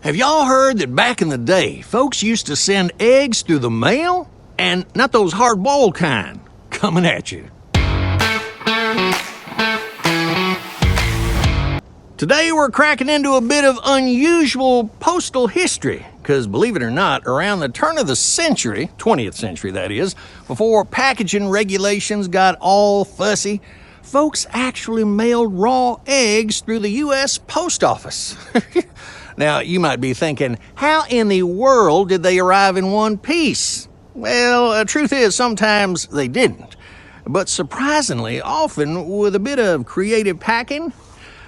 Have y'all heard that back in the day, folks used to send eggs through the mail? And not those hard-boiled kind. Coming at you. Today we're cracking into a bit of unusual postal history, because believe it or not, around the turn of the century, 20th century that is, before packaging regulations got all fussy, folks actually mailed raw eggs through the U.S. Post Office. Now, you might be thinking, how in the world did they arrive in one piece? Well, the truth is, sometimes they didn't. But surprisingly, often with a bit of creative packing,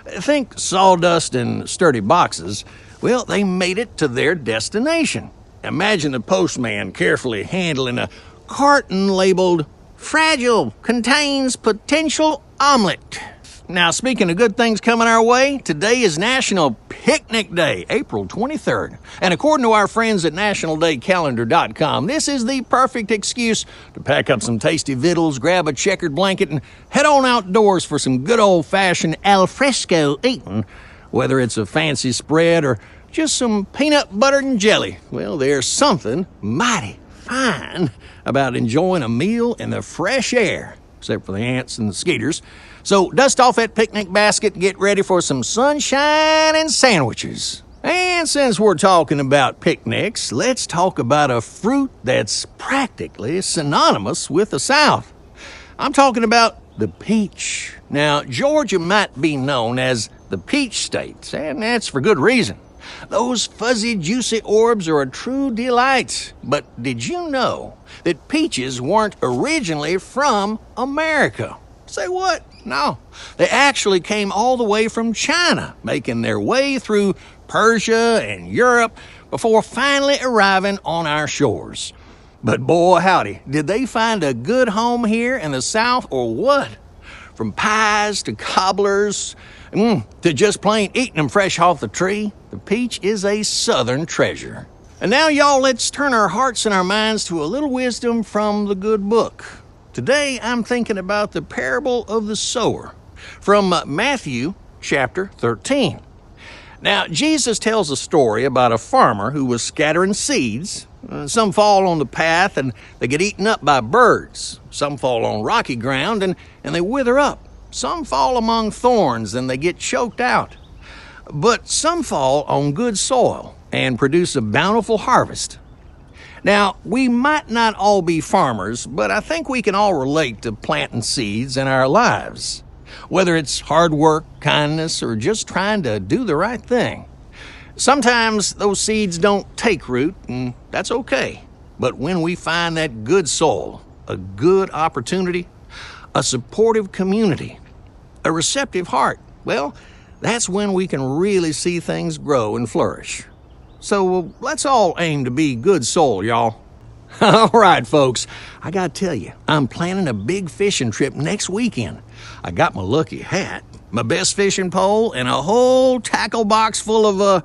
think sawdust and sturdy boxes, well, they made it to their destination. Imagine the postman carefully handling a carton labeled, "Fragile, contains potential omelet." Now, speaking of good things coming our way, today is National Picnic Day, April 23rd. And according to our friends at nationaldaycalendar.com, this is the perfect excuse to pack up some tasty victuals, grab a checkered blanket, and head on outdoors for some good old-fashioned al fresco eating. Whether it's a fancy spread or just some peanut butter and jelly, well, there's something mighty fine about enjoying a meal in the fresh air, except for the ants and the skeeters. So dust off that picnic basket and get ready for some sunshine and sandwiches. And since we're talking about picnics, let's talk about a fruit that's practically synonymous with the South. I'm talking about the peach. Now, Georgia might be known as the peach state, and that's for good reason. Those fuzzy, juicy orbs are a true delight. But did you know that peaches weren't originally from America? Say what? No. They actually came all the way from China, making their way through Persia and Europe before finally arriving on our shores. But boy, howdy, did they find a good home here in the South or what? From pies to cobblers, to just plain eating them fresh off the tree, the peach is a Southern treasure. And now, y'all, let's turn our hearts and our minds to a little wisdom from the good book. Today, I'm thinking about the parable of the sower from Matthew chapter 13. Now, Jesus tells a story about a farmer who was scattering seeds. Some fall on the path and they get eaten up by birds. Some fall on rocky ground and they wither up. Some fall among thorns and they get choked out. But some fall on good soil and produce a bountiful harvest. Now, we might not all be farmers, but I think we can all relate to planting seeds in our lives. Whether it's hard work, kindness, or just trying to do the right thing. Sometimes those seeds don't take root, and that's okay. But when we find that good soil, a good opportunity, a supportive community, a receptive heart, well, that's when we can really see things grow and flourish. So let's all aim to be good soil, y'all. All right, folks, I gotta tell you, I'm planning a big fishing trip next weekend. I got my lucky hat, my best fishing pole, and a whole tackle box full of,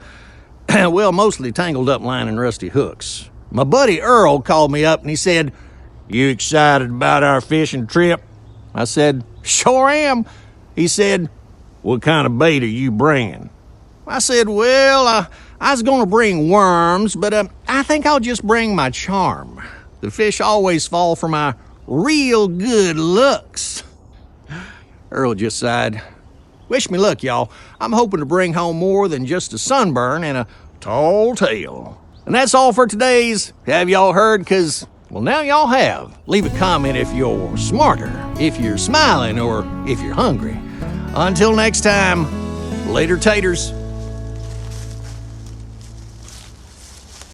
well, mostly tangled up line and rusty hooks. My buddy Earl called me up and he said, "You excited about our fishing trip?" I said, "Sure am." He said, "What kind of bait are you bringing?" I said, "Well, I was going to bring worms, but I think I'll just bring my charm. The fish always fall for my real good looks." Earl just sighed. Wish me luck, y'all. I'm hoping to bring home more than just a sunburn and a tall tale. And that's all for today's Have Y'all Heard? 'Cause, well, now y'all have. Leave a comment if you're smarter, if you're smiling, or if you're hungry. Until next time, later taters.